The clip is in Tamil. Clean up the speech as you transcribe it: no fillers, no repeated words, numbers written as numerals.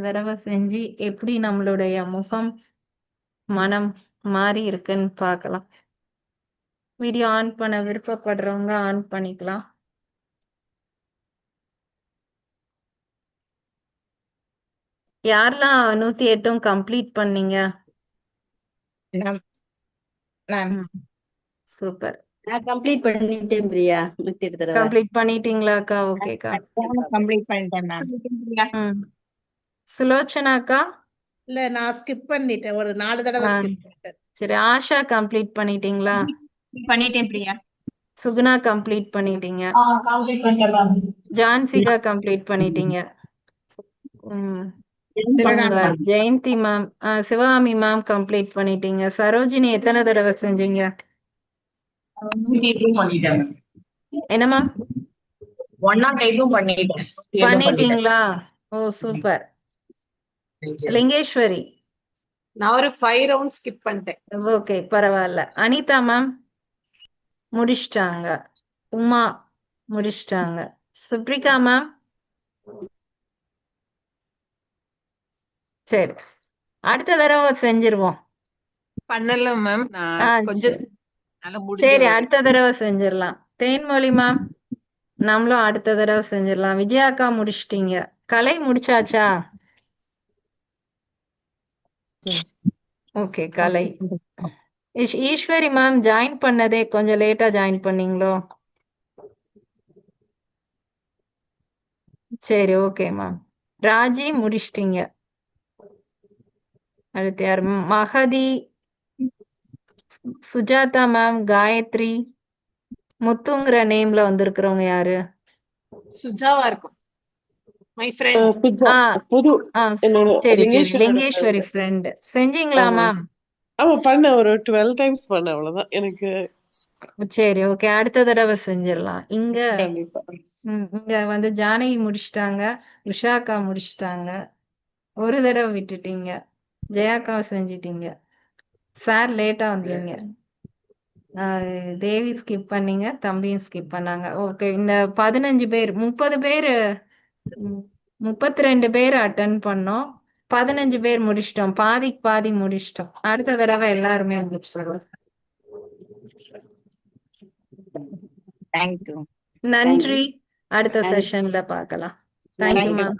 தடவை செஞ்சு எப்படி நம்மளுடைய முகம், மனம் மாறி இருக்குன்னு பார்க்கலாம். வீடியோ ஆன் பண்ண விருப்பப்படுறவங்க ஆன் பண்ணிக்கலாம். யாரெல்லாம் 108ம் கம்ப்ளீட் பண்ணீங்க? Ma'am ma'am super. நான் கம்ப்ளீட் பண்ணிட்டேன் பிரியா. 108 தடவை கம்ப்ளீட் பண்ணிட்டீங்களாக்கா? ஓகேக்கா. கம்ப்ளீட் பண்ணிட்டேன் மேம். சுலோச்சனாக்கா? இல்ல நான் ஸ்கிப் பண்ணிட்டேன், ஒரு 4 தடவை ஸ்கிப் பண்ணிட்டேன். சரி, ஆஷா கம்ப்ளீட் பண்ணிட்டீங்களா? பண்ணிட்டேன் பிரியா. சுகுணா கம்ப்ளீட் பண்ணிட்டீங்க. கம்ப்ளீட் பண்ணிட்டேன் மேம். ஜான்சிகா கம்ப்ளீட் பண்ணிட்டீங்க. உங்க Jayanthi ma'am, Sivakami ma'am complete பண்ணிட்டீங்க. சரோஜினி எத்தனை தடவை செஞ்சீங்க? பண்ணிட்டேன். என்ன மேம்? 108 பண்ணிட்டேன். பண்ணிட்டீங்களா? ஓ சூப்பர். லிங்கேஸ்வரி? நான் ஒரு 5 ரவுண்ட் ஸ்கிப் பண்ணிட்டேன். ஓகே, பரவாயில்ல. அனிதா மேம் முடிச்சிட்டாங்க. உமா முடிச்சிட்டாங்க. சுப்ரிகா மேம்? சரி, அடுத்த தடவை செஞ்சிருவோம். பண்ணல மேம், ஆ, நான் கொஞ்சம் சரி, அடுத்த தடவை செஞ்சிடலாம். தேன்மொழி மேம், நம்மளும் அடுத்த தடவை செஞ்சிடலாம். விஜயாக்கா முடிச்சிட்டீங்க. கலை முடிச்சாச்சா? ஓகே, கலை. ஈஸ்வரி மேம் ஜாயின் பண்ணதே கொஞ்சம் லேட்டா ஜாயின் பண்ணீங்களோ? சரி, ஓகே மேம். ராஜி முடிச்சிட்டீங்க. அடுத்து யார்? மகதி, சுஜாதா மேம், காயத்ரி, முத்துங்கிற நேம்ல வந்திருக்கிறவங்க யாரு? சுஜாவா இருக்கும். My friend. புது சரி சரி, லிங்கேஸ்வரி ஃப்ரெண்ட். செஞ்சீங்களா மேம்? ஆமா, பண்ண ஒரு 12 டைம்ஸ் பண்ண, அவ்வளவுதான் எனக்கு. சரி, ஓகே, அடுத்த தடவை செஞ்சிடலாம். இங்க கண்டிப்பா. இங்க வந்து ஜானகி முடிச்சிட்டாங்க, உஷாக்கா முடிச்சிட்டாங்க. ஒரு தடவை விட்டுட்டீங்க. ஜெயாக்கா செஞ்சிட்டீங்க. சார் லேட்டா வந்தீங்க. தேவி ஸ்கிப் பண்ணீங்க, தம்பியும் ஸ்கிப் பண்ணாங்க. ஓகே, இந்த 15 பேர் 30 பேர் 32 பேர் அட்டன் பண்ணோம். 15 பேர் முடிச்சிட்டோம். பாதிக்கு பாதி முடிச்சிட்டோம். அடுத்த தடவை எல்லாருமே முடிச்சிடுவோம். தேங்க்யூ. நன்றி. அடுத்த செஷன்ல பார்க்கலாம். Thank you ma'am.